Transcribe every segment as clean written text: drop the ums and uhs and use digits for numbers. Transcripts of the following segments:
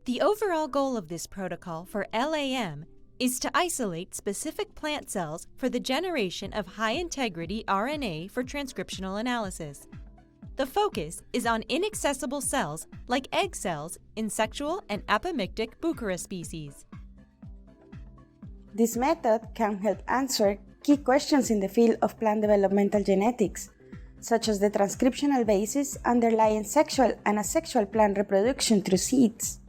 The overall goal of this protocol for LAM is to isolate specific plant cells for the generation of high-integrity RNA for transcriptional analysis. The focus is on inaccessible cells like egg cells in sexual and apomictic Boechera species. This method can help answer key questions in the field of plant developmental genetics, such as the transcriptional basis underlying sexual and asexual plant reproduction through seeds.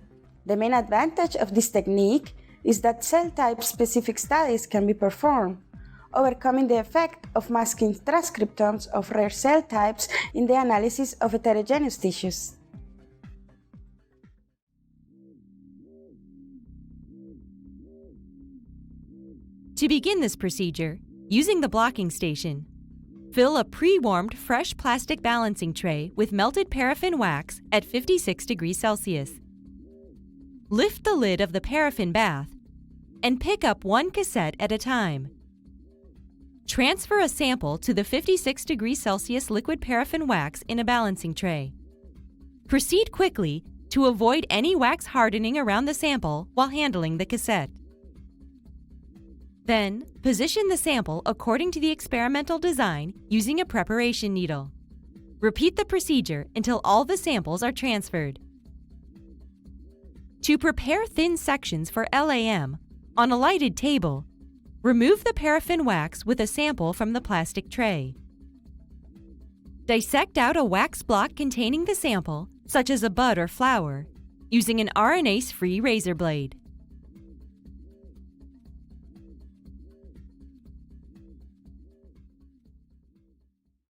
The main advantage of this technique is that cell type-specific studies can be performed, overcoming the effect of masking transcriptomes of rare cell types in the analysis of heterogeneous tissues. To begin this procedure, using the blocking station, fill a pre-warmed fresh plastic balancing tray with melted paraffin wax at 56 degrees Celsius. Lift the lid of the paraffin bath and pick up one cassette at a time. Transfer a sample to the 56 degrees Celsius liquid paraffin wax in a balancing tray. Proceed quickly to avoid any wax hardening around the sample while handling the cassette. Then, position the sample according to the experimental design using a preparation needle. Repeat the procedure until all the samples are transferred. To prepare thin sections for LAM, on a lighted table, remove the paraffin wax with a sample from the plastic tray. Dissect out a wax block containing the sample, such as a bud or flower, using an RNase-free razor blade.